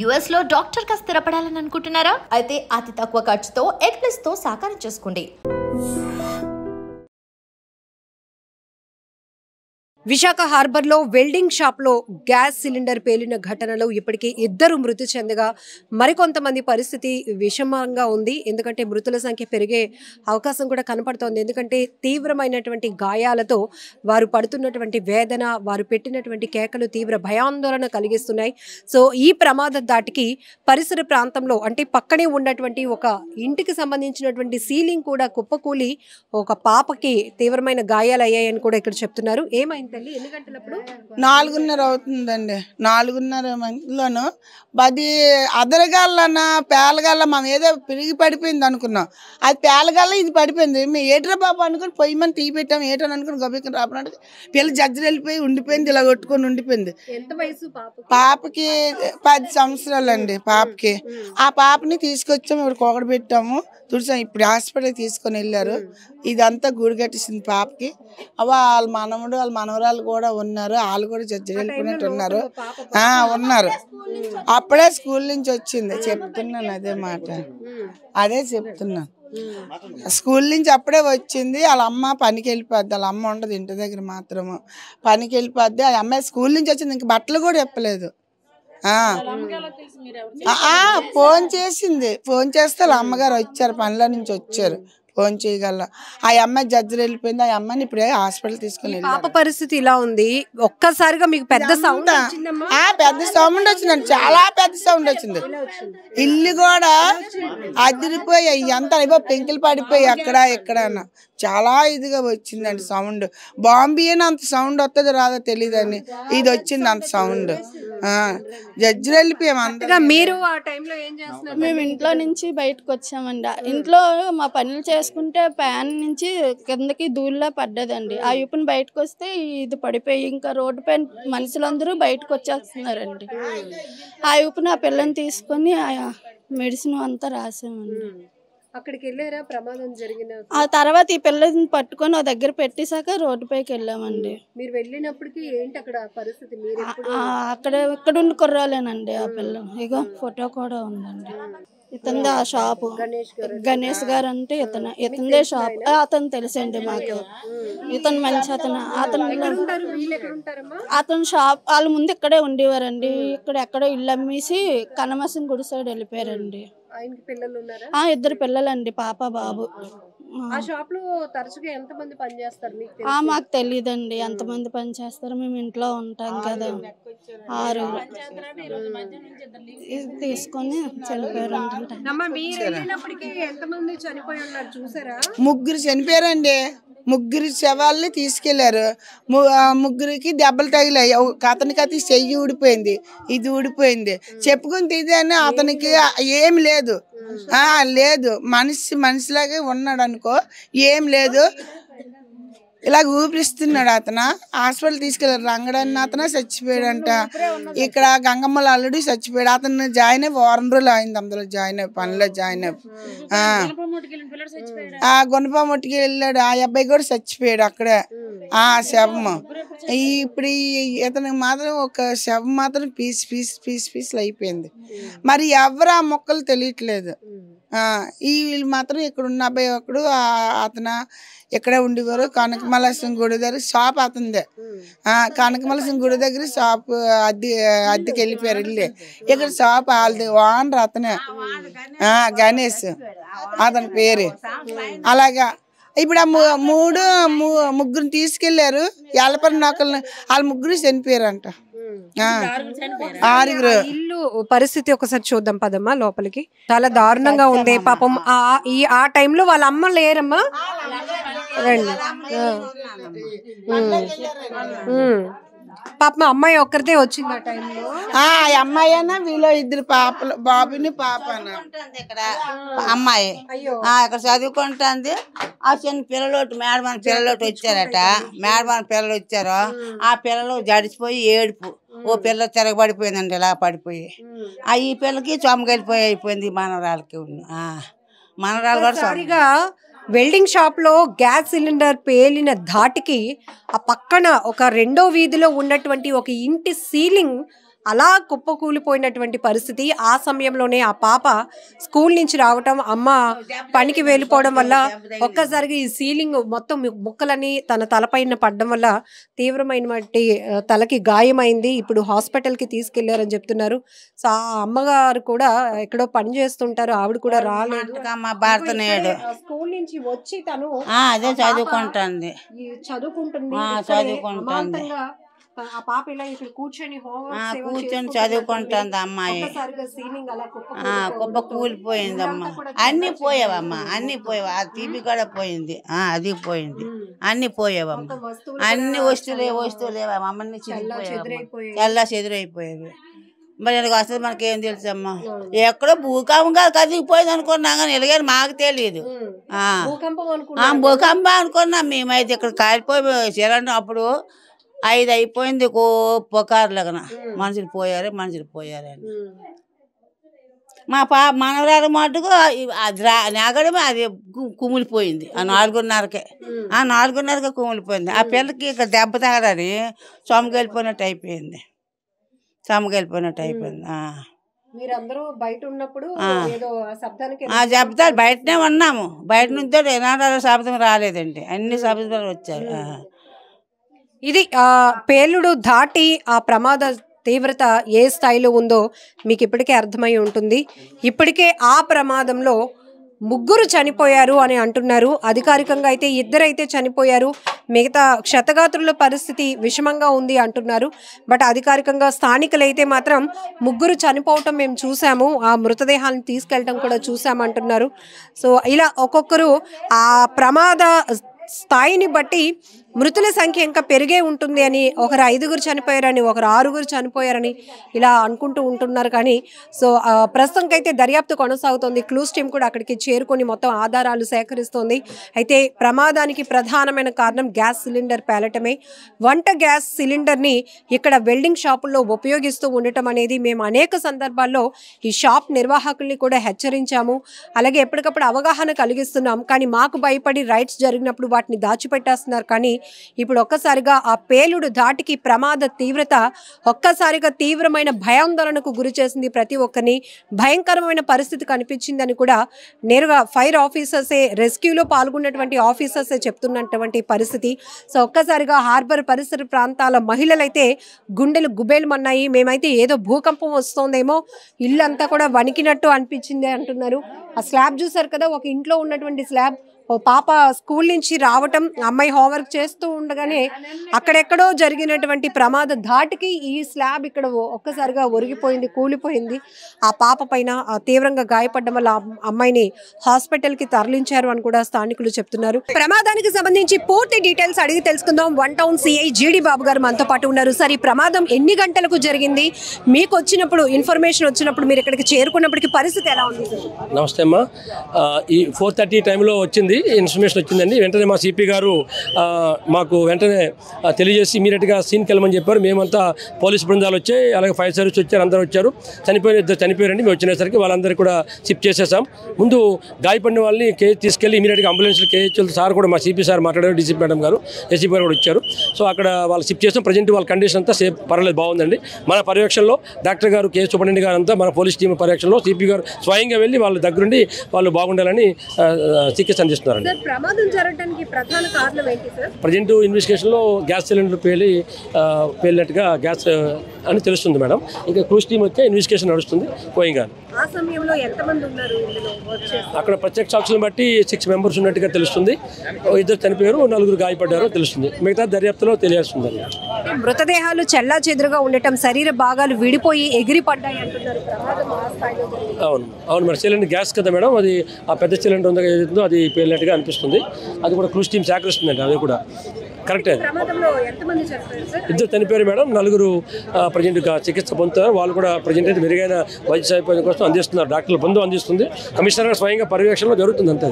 US లో doctor గా స్థిరపడాలని అనుకుంటున్నారా? అయితే అతి తక్కువ ఖర్చుతో ఎగ్ ప్లస్ తో సాకారం చేసుకోండి. విశాఖ హార్బర్లో వెల్డింగ్ షాప్లో గ్యాస్ సిలిండర్ పేలిన ఘటనలో ఇప్పటికే 2 మృతి చెందగా మరికొంతమంది పరిస్థితి విషమంగా ఉంది. ఎందుకంటే మృతుల సంఖ్య పెరిగే అవకాశం కూడా కనపడుతోంది. ఎందుకంటే తీవ్రమైనటువంటి గాయాలతో వారు పడుతున్నటువంటి వేదన, వారు పెట్టినటువంటి కేకలు తీవ్ర భయాందోళన కలిగిస్తున్నాయి. సో ఈ ప్రమాద దాటికి పరిసర ప్రాంతంలో అంటే పక్కనే ఉన్నటువంటి ఒక ఇంటికి సంబంధించినటువంటి సీలింగ్ కూడా కుప్పకూలి ఒక పాపకి తీవ్రమైన గాయాలు అయ్యాయని కూడా ఇక్కడ చెప్తున్నారు. ఏమైంది? 4:30 అవుతుందండి. 4:30 మధ్యలోను 10 అదరగాళ్ళన పేలగాళ్ళ మనం ఏదో పిరిగి పడిపోయింది అనుకున్నాం. అది పేలగాళ్ళ ఇది పడిపోయింది. మేము ఏట్రా బాబు అనుకుని పొయ్యమని తీ పెట్టాము. ఏటని అనుకుని గొబ్బెక్కని రాపడానికి పిల్ల జజ్జలు వెళ్ళిపోయి ఉండిపోయింది. ఇలా కొట్టుకొని ఉండిపోయింది. పాపకి 10 సంవత్సరాలండి పాపకి. ఆ పాపని తీసుకొచ్చాము. ఇప్పుడు కోకడ పెట్టాము, తుడిచాం. ఇప్పుడు హాస్పిటల్కి తీసుకొని వెళ్ళారు. ఇదంతా గూడు కట్టేసింది పాపకి. వాళ్ళ మనవడు వాళ్ళ మనవరాలు కూడా ఉన్నారు. వాళ్ళు కూడా జడ్జి వెళ్ళిపోయినట్టు ఉన్నారు. ఉన్నారు. అప్పుడే స్కూల్ నుంచి వచ్చింది. చెప్తున్నాను అదే చెప్తున్నాను. స్కూల్ నుంచి అప్పుడే వచ్చింది. వాళ్ళ అమ్మ పనికి వెళ్ళిపోద్ది. వాళ్ళ అమ్మ ఉండదు ఇంటి దగ్గర మాత్రము. పనికి వెళ్ళిపోద్ది. ఆ అమ్మాయి స్కూల్ నుంచి వచ్చింది. ఇంక బట్టలు కూడా చెప్పలేదు. ఫోన్ చేసింది. ఫోన్ చేస్తే వాళ్ళ అమ్మగారు వచ్చారు, పనిలో నుంచి వచ్చారు. ఫోన్ చేయగల ఆ అమ్మాయి జడ్జి వెళ్ళిపోయింది. ఆ అమ్మాయిని ఇప్పుడే హాస్పిటల్ తీసుకుని పాప పరిస్థితి ఇలా ఉంది. ఒక్కసారిగా మీకు పెద్ద సౌండ్ వచ్చిందండి. చాలా పెద్ద సౌండ్ వచ్చింది. ఇల్లు కూడా అదిరిపోయాయి. ఎంత అయిపోయి పెంకులు పడిపోయి అక్కడ ఇక్కడ చాలా ఇదిగా వచ్చిందండి సౌండ్. బాంబే అని అంత సౌండ్ వస్తుంది రాదో తెలియదని ఇది వచ్చింది అంత సౌండ్. జడ్జిలు వెళ్ళిపోయాం. అంతగా మీరు ఆ టైంలో ఏం చేస్తున్నారు? మేము ఇంట్లో నుంచి బయటకు వచ్చామండి. ఇంట్లో మా పనులు చేసుకుంటే ఫ్యాన్ నుంచి కిందకి ధూళిలా పడ్డదండి. ఆ యూపుని బయటకు వస్తే ఇది పడిపోయి ఇంకా రోడ్డు పైన మనుషులందరూ బయటకు వచ్చేస్తున్నారండి. ఆ యూపుని ఆ పిల్లని తీసుకొని మెడిసిన్ అంతా రాసామండి. అక్కడికి వెళ్ళారా? ప్రమాదం జరిగిన ఆ తర్వాత ఈ పిల్లని పట్టుకొని ఆ దగ్గర పెట్టేశాక రోడ్డు పైకి వెళ్ళామండి. మీరు వెళ్ళినప్పటికీ ఏంటి అక్కడ పరిస్థితి? ఇక్కడ ఉండి కుర్రాలేనండి. ఆ పిల్ల ఇగో ఫోటో కూడా ఉందండి. ఇతంది ఆ షాపు. గణేష్ గారు అంటే ఇతందే షాప్. అతను తెలుసండి మాకు. ఇతను మంచి అతను షాప్ వాళ్ళ ముందు ఇక్కడే ఉండేవారండి. ఇక్కడ ఎక్కడో ఇల్లు అమ్మేసి కనమసం గుడి సైడ్ వెళ్ళిపోయారండి. 2 పిల్లలండి, పాప బాబు. మాకు తెలియదండి ఎంతమంది పని చేస్తారో. మేము ఇంట్లో ఉంటాం కదా. 6 తీసుకొని చనిపోయారు. ముగ్గురు చనిపోయారండి. ముగ్గురు శవాల్ని తీసుకెళ్లారు. ముగ్గురికి దెబ్బలు తగిలాయి. అతనికి చెయ్యి ఊడిపోయింది, ఇది ఊడిపోయింది. చెప్పుకుని తీదని అతనికి ఏమి లేదు. లేదు, మనిషిలాగే ఉన్నాడు అనుకో. ఏం లేదు, ఇలాగ ఊపిరిస్తున్నాడు. అతను హాస్పిటల్ తీసుకెళ్లారు. రంగడన్న అతను చచ్చిపోయాడంట. ఇక్కడ గంగమ్మల అల్లుడు చచ్చిపోయాడు. అతను జాయిన్ అయ్యి 4 రోజులు అయింది. అందులో పనిలో జాయిన్ అయ్యి గుణపముట్టికి వెళ్ళాడు. ఆ అబ్బాయి కూడా చచ్చిపోయాడు అక్కడే. ఆ శవం ఇప్పుడు ఇతనికి మాత్రం ఒక శవం మాత్రం పీసులు అయిపోయింది. మరి ఎవరు ఆ మొక్కలు తెలియట్లేదు. వీళ్ళు మాత్రం ఇక్కడ ఉన్న అబ్బాయి ఒకడు అతను ఇక్కడే ఉండేవారు. కనకమలసింహ గుడి దగ్గర షాప్ అతనిదే. కనకమలసింహ గుడి దగ్గర షాప్ అద్దెకి వెళ్ళిపోయారు. వెళ్ళి ఇక్కడ షాప్ వాళ్ళది. ఓనర్ అతనే, గణేష్ అతని పేరు. అలాగా ఇప్పుడు ఆ ముగ్గురిని తీసుకెళ్లారు. ఎలపరి నొక్కల్ని వాళ్ళ ముగ్గురు చనిపోయారంట. 6 ఇల్లు పరిస్థితి ఒకసారి చూద్దాం పదమ్మా లోపలికి. చాలా దారుణంగా ఉంది పాపం. ఆ టైంలో వాళ్ళ అమ్మ లేరమ్మా. రండి. పాప అమ్మాయి ఒక్కరితే వచ్చింది ఆ టైంలో. అమ్మాయి అన్న వీళ్ళు 2 పాపలు, బాబుని పాప ఇక్కడ అమ్మాయి ఇక్కడ చదువుకుంటుంది. ఆ చిన్న పిల్లలోటి మేడమని పిల్లలోటి వచ్చారట. మేడమని పిల్లలు వచ్చారు. ఆ పిల్లలు జడిచిపోయి ఏడుపు. ఓ పిల్ల తిరగబడిపోయిందండి, ఇలా పడిపోయి. ఈ పిల్లకి చొమ్మగలిపోయి అయిపోయింది. మనవరాలకి మనవరాలు కూడా వెల్డింగ్ షాప్ లో గ్యాస్ సిలిండర్ పేలిన ధాటికి ఆ పక్కన ఒక 2వ వీధిలో ఉన్నటువంటి ఒక ఇంటి సీలింగ్ అలా కుప్పకూలిపోయినటువంటి పరిస్థితి. ఆ సమయంలోనే ఆ పాప స్కూల్ నుంచి రావటం, అమ్మ పనికి వెళ్ళిపోవడం వల్ల ఒక్కసారిగా ఈ సీలింగ్ మొత్తం ముక్కలని తన తలపైన పడడం వల్ల తీవ్రమైనటువంటి తలకి గాయమైంది. ఇప్పుడు హాస్పిటల్కి తీసుకెళ్లారని చెప్తున్నారు. సో ఆ అమ్మగారు కూడా ఎక్కడో పని చేస్తుంటారు, ఆవిడ కూడా రాలేదు. స్కూల్ నుంచి వచ్చి తను అదే చదువుకుంటుంది. ఆ పాప ఇలా ఇక్కడ కూర్చొని చదువుకుంటుంది అమ్మాయి. కుప్ప కూలిపోయిందమ్మా. అన్ని పోయావమ్మా, అన్ని పోయావు. ఆ టీవీ కూడా పోయింది, అది పోయింది, అన్ని పోయావమ్మా. అన్ని వస్తువులేవా అమ్మని చల్లా చెదిరైపోయేవి. మరి எனக்கு వస్తుంది మనకేం తెలుసమ్మా. ఎక్కడో భూకంపంగా కదిగిపోయింది అనుకున్నాం కానీ ఎలాగని మాకు తెలియదు. భూకంపం అనుకున్నాం మేమైతే. ఇక్కడ కాలిపోయి సిలిండర్ అప్పుడు 5 అయిపోయింది. పొకారులగన మనుషులు పోయారని మా మనవరాలు మటుకు నాగడమే అది కుమిలిపోయింది. ఆ 4:30కే కుమిలిపోయింది. ఆ పిల్లకి ఇక్కడ దెబ్బ తగలని సొమ్మకెళ్ళిపోయినట్టు అయిపోయింది. మీరందరూ బయట ఉన్నప్పుడు శబ్దాలు బయటనే ఉన్నాము. బయట నుంచి ఏనాడు శబ్దం రాలేదండి, అన్ని శబ్దాలు వచ్చాయి. ఇది పేలుడు దాటి ఆ ప్రమాద తీవ్రత ఏ స్థాయిలో ఉందో మీకు ఇప్పటికే అర్థమై ఉంటుంది. ఇప్పటికే ఆ ప్రమాదంలో 3 చనిపోయారు అని అంటున్నారు. అధికారికంగా అయితే 2 అయితే చనిపోయారు, మిగతా క్షతగాత్రుల పరిస్థితి విషమంగా ఉంది అంటున్నారు. బట్ అధికారికంగా స్థానికులైతే మాత్రం 3 చనిపోవటం మేము చూసాము, ఆ మృతదేహాలను తీసుకెళ్ళటం కూడా చూసామంటున్నారు. సో ఇలా ఒక్కొక్కరు ఆ ప్రమాద స్థాయిని బట్టి మృతుల సంఖ్య ఇంకా పెరిగే ఉంటుంది అని, ఒకరు 5 చనిపోయారని, ఒకరు 6 చనిపోయారని ఇలా అనుకుంటూ ఉంటున్నారు. కానీ సో ప్రస్తుతానికైతే దర్యాప్తు కొనసాగుతోంది. క్లూస్ టీం కూడా అక్కడికి చేరుకొని మొత్తం ఆధారాలు సేకరిస్తోంది. అయితే ప్రమాదానికి ప్రధానమైన కారణం గ్యాస్ సిలిండర్ పేలటమే. వంట గ్యాస్ సిలిండర్ని ఇక్కడ వెల్డింగ్ షాపుల్లో ఉపయోగిస్తూ ఉండటం అనేది మేము అనేక సందర్భాల్లో ఈ షాప్ నిర్వాహకుల్ని కూడా హెచ్చరించాము. అలాగే ఎప్పటికప్పుడు అవగాహన కలిగిస్తున్నాం. కానీ మాకు భయపడి రైడ్స్ జరిగినప్పుడు వాటిని దాచిపెట్టేస్తున్నారు. కానీ ఇప్పుడు ఒక్కసారిగా ఆ పేలుడు ధాటికి ప్రమాద తీవ్రత ఒక్కసారిగా తీవ్రమైన భయాందోళనకు గురి చేసింది ప్రతి ఒక్కరిని. భయంకరమైన పరిస్థితి కనిపించిందని కూడా నేరుగా ఫైర్ ఆఫీసర్సే, రెస్క్యూలో పాల్గొన్నటువంటి ఆఫీసర్సే చెప్తున్నటువంటి పరిస్థితి. సో ఒక్కసారిగా హార్బర్ పరిసర ప్రాంతాల మహిళలైతే గుండెలు గుబేలుమన్నాయి. మేమైతే ఏదో భూకంపం వస్తుందేమో, ఇల్లంతా కూడా వణికినట్టు అనిపించింది అంటున్నారు. ఆ స్లాబ్ చూసారు కదా, ఒక ఇంట్లో ఉన్నటువంటి స్లాబ్. ఓ పాప స్కూల్ నుంచి రావటం, అమ్మాయి హోంవర్క్ చేస్తూ ఉండగానే అక్కడెక్కడో జరిగినటువంటి ప్రమాద ధాటికి ఈ స్లాబ్ ఇక్కడ ఒక్కసారిగా ఒరిగిపోయింది, కూలిపోయింది. ఆ పాప పైన తీవ్రంగా గాయపడడం వల్ల అమ్మాయిని హాస్పిటల్కి తరలించారు అని కూడా స్థానికులు చెప్తున్నారు. ప్రమాదానికి సంబంధించి పూర్తి డీటెయిల్స్ అడిగి తెలుసుకుందాం. 1 టౌన్ సిఐ జీడి బాబు గారు మనతో పాటు ఉన్నారు. సార్, ఈ ప్రమాదం ఎన్ని గంటలకు జరిగింది? మీకు వచ్చినప్పుడు ఇన్ఫర్మేషన్ వచ్చినప్పుడు మీరు ఇక్కడికి చేరుకున్నప్పటికీ పరిస్థితి ఎలా ఉంది? నమస్తే అమ్మా. ఈ 4:30 టైంలో వచ్చింది ఇన్ఫర్మేషన్ వచ్చిందండి. వెంటనే మా సిపి గారు మాకు వెంటనే తెలియజేసి ఇమీడియట్గా సీన్కి వెళ్ళమని చెప్పారు. మేమంతా పోలీస్ బృందాలు వచ్చాయి, అలాగే ఫైర్ సర్వీస్ వచ్చారు, అందరూ వచ్చారు. చనిపోయారండి. మేము వచ్చినేసరికి వాళ్ళందరూ కూడా షిఫ్ట్ చేసేసాం. ముందు గాయపడిన వాళ్ళని తీసుకెళ్ళి ఇమీడియట్గా అంబులెన్స్లో కేహెచ్ఎల్ సార్ కూడా, మా సిపి సార్ మాట్లాడారు, డీసీపీ మేడం గారు, ఏసీపీ గారు కూడా వచ్చారు. సో అక్కడ వాళ్ళు షిఫ్ట్ చేసాం. ప్రజెంట్ వాళ్ళ కండిషన్ అంతా సేఫ్, పర్వాలేదు, బాగుందండి. మన పర్యవేక్షణలో డాక్టర్ గారు, కేఎస్ సూపరింటెండెంట్ గారు అంతా, మన పోలీస్ టీం పర్యవేక్షణలో సిపి గారు స్వయంగా వెళ్ళి వాళ్ళ దగ్గరుండి వాళ్ళు బాగుండాలని చికిత్స అందిస్తున్నారు. ప్రమాదం జరగడానికి ప్రధాన కారణం ఏంటి సార్? ప్రజెంట్ ఇన్వెస్టిగేషన్లో గ్యాస్ సిలిండర్ పేలినట్టుగా గ్యాస్ అని తెలుస్తుంది మేడం. ఇంకా క్రూస్ టీం వచ్చే ఇన్వెస్టిగేషన్ నడుస్తుంది కోయంగా. ఆ సమయంలో ఎంతమంది ఉన్నారు అక్కడ? ప్రత్యక్ష సాక్షులను బట్టి 6 మెంబర్స్ ఉన్నట్టుగా తెలుస్తుంది. 2 చనిపోయారు, 4 గాయపడ్డారో తెలుస్తుంది. మిగతా దర్యాప్తులో తెలియాల్సింది. మృతదేహాలు చెల్లా చెదురుగా ఉండటం, శరీర భాగాలు విడిపోయి ఎగిరి పడ్డాయి అంటున్నారు. అవును మేడం. సిలిండర్ గ్యాస్ కదా మేడం, అది ఆ పెద్ద సిలిండర్ ఉందో ఏదైతుందో అది పేలినట్టుగా అనిపిస్తుంది. అది కూడా క్రూస్ టీం సేకరిస్తుందండి. అది కూడా కరెక్టే. 2 చనిపోయారు మేడం, 4 ప్రజెంట్ చికిత్స పొందుతారు. వాళ్ళు కూడా ప్రజెంట్ అయితే మెరుగైన వైద్య సహాయం కోసం అందిస్తున్నారు. డాక్టర్ల బంధు అందిస్తుంది. కమిషనర్ గారు స్వయంగా పర్యవేక్షణలో జరుగుతుంది అంతే.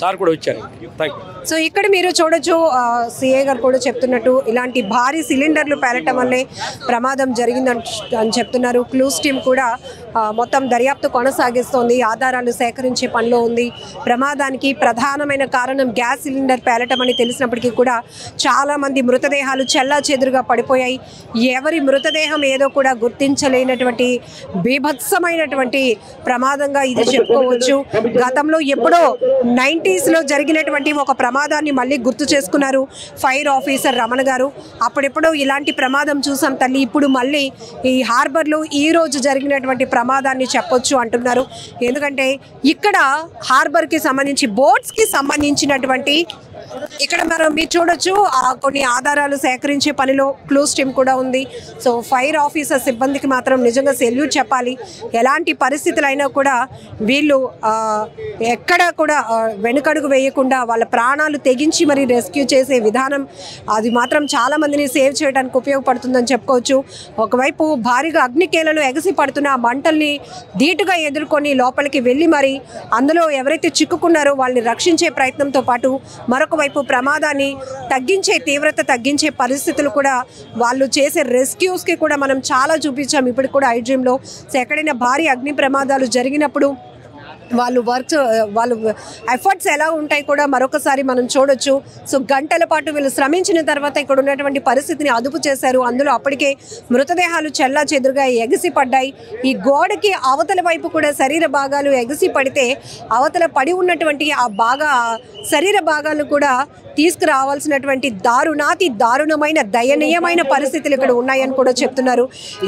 సార్ కూడా వచ్చారు. Thank you. సో ఇక్కడ మీరు చూడొచ్చు, సిఏ గారు కూడా చెప్తున్నట్టు ఇలాంటి భారీ సిలిండర్లు పేలటం వల్లే ప్రమాదం జరిగిందని చెప్తున్నారు. క్లూస్ టీమ్ కూడా మొత్తం దర్యాప్తు కొనసాగిస్తోంది, ఆధారాలు సేకరించే పనిలో ఉంది. ప్రమాదానికి ప్రధానమైన కారణం గ్యాస్ సిలిండర్ పేలటం అని తెలిసినప్పటికీ కూడా చాలామంది మృతదేహాలు చెల్లాచెదురుగా పడిపోయాయి. ఎవరి మృతదేహం ఏదో కూడా గుర్తించలేనటువంటి బీభత్సమైనటువంటి ప్రమాదంగా ఇది చెప్పుకోవచ్చు. గతంలో ఎప్పుడో 90s జరిగినటువంటి ఒక ప్రమాదాన్ని మళ్ళీ గుర్తు చేసుకున్నారు ఫైర్ ఆఫీసర్ రమణ గారు. అప్పుడెప్పుడో ఇలాంటి ప్రమాదం చూసాం తల్లి, ఇప్పుడు మళ్ళీ ఈ హార్బర్లో ఈ రోజు జరిగినటువంటి ప్రమాదాన్ని చెప్పొచ్చు అంటున్నారు. ఎందుకంటే ఇక్కడ హార్బర్కి సంబంధించి బోట్స్కి సంబంధించినటువంటి ఇక్కడ మీరు చూడొచ్చు కొన్ని ఆధారాలు సేకరించే పనిలో క్లూస్ టీమ్ కూడా ఉంది. సో ఫైర్ ఆఫీసర్ సిబ్బందికి మాత్రం నిజంగా సెల్యూట్ చెప్పాలి. ఎలాంటి పరిస్థితులైనా కూడా వీళ్ళు ఎక్కడ కూడా వెనుకడుగు వేయకుండా వాళ్ళ ప్రాణాలు తెగించి మరి రెస్క్యూ చేసే విధానం అది మాత్రం చాలా మందిని సేవ్ చేయడానికి ఉపయోగపడుతుందని చెప్పుకోవచ్చు. ఒకవైపు భారీగా అగ్నికేలలు ఎగసి పడుతున్న ఆ మంటల్ని ధీటుగా ఎదుర్కొని లోపలికి వెళ్ళి మరి అందులో ఎవరైతే చిక్కుకున్నారో వాళ్ళని రక్షించే ప్రయత్నంతో పాటు మరొక వైపు ప్రమాదాన్ని తీవ్రత తగ్గించే పరిస్థితులు కూడా వాళ్ళు చేసే రెస్క్యూస్కి కూడా మనం చాలా చూపించాం ఇప్పుడు కూడా ఐ డ్రీమ్లో. సో ఎక్కడైనా భారీ అగ్ని ప్రమాదాలు జరిగినప్పుడు వాళ్ళు ఎఫర్ట్స్ ఎలా ఉంటాయి కూడా మరొకసారి మనం చూడొచ్చు. సో గంటల పాటు వీళ్ళు శ్రమించిన తర్వాత ఇక్కడ ఉన్నటువంటి పరిస్థితిని అదుపు చేశారు. అందులో అప్పటికే మృతదేహాలు చెల్లాచెదురుగా ఎగిసి పడ్డాయి. ఈ గోడకి అవతల వైపు కూడా శరీర భాగాలు ఎగిసి పడితే అవతల పడి ఉన్నటువంటి శరీర భాగాలను కూడా తీసుకురావాల్సినటువంటి దారుణమైన దయనీయమైన పరిస్థితులు ఇక్కడ ఉన్నాయని కూడా చెప్తున్నారు.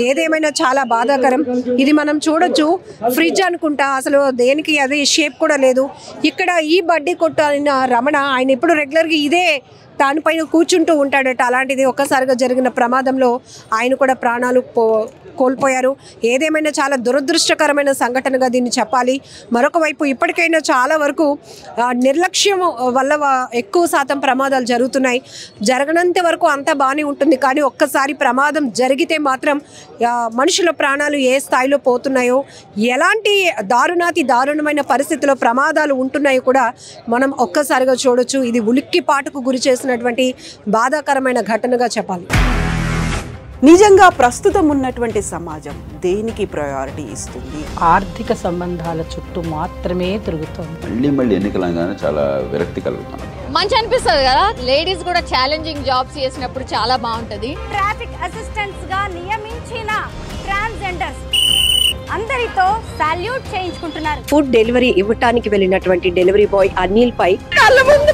ఏదేమైనా చాలా బాధాకరం. ఇది మనం చూడొచ్చు, ఫ్రిడ్జ్ అనుకుంటా, అసలు దేనికి అది షేప్ కూడా లేదు. ఇక్కడ ఈ బడ్డీ కొట్టు అయిన రమణ ఆయన ఎప్పుడు రెగ్యులర్గా ఇదే దానిపైన కూర్చుంటూ ఉంటాడట. అలాంటిది ఒక్కసారిగా జరిగిన ప్రమాదంలో ఆయన కూడా ప్రాణాలు కోల్పోయారు. ఏదేమైనా చాలా దురదృష్టకరమైన సంఘటనగా దీన్ని చెప్పాలి. మరొక వైపు ఇప్పటికైనా చాలా వరకు నిర్లక్ష్యం వల్ల ఎక్కువ శాతం ప్రమాదాలు జరుగుతున్నాయి. జరగనంత వరకు అంతా బాగానే ఉంటుంది, కానీ ఒక్కసారి ప్రమాదం జరిగితే మాత్రం మనుషుల ప్రాణాలు ఏ స్థాయిలో పోతున్నాయో, ఎలాంటి దారుణమైన పరిస్థితుల్లో ప్రమాదాలు ఉంటున్నాయో కూడా మనం ఒక్కసారిగా చూడొచ్చు. ఇది ఉలిక్కిపాటుకు గురి చేసినటువంటి బాధాకరమైన ఘటనగా చెప్పాలి. నిజంగా ప్రస్తుతం ఉన్నటువంటి సమాజం దేనికి ప్రయారిటీ ఇస్తుంది? ఆర్థిక సంబంధాల చుట్టూ మాత్రమే తిరుగుతుంది. మళ్ళీ ఎన్నికలంగానే చాలా విరక్తి కలుగుతున్నాం. మంచి అనిపిస్తుంది కదా, లేడీస్ కూడా ఛాలెంజింగ్ జాబ్స్ చేసినప్పుడు చాలా బాగుంటది. ట్రాఫిక్ అసిస్టెంట్స్ గా నియమించిన ట్రాన్స్జెండర్స్ అందరితో సాల్యూట్ చేయించుకుంటున్నారు. ఫుడ్ డెలివరీ ఇవ్వటానికి వెళ్ళినటువంటి డెలివరీ బాయ్ అనిల్ పై కళ్ళ ముందు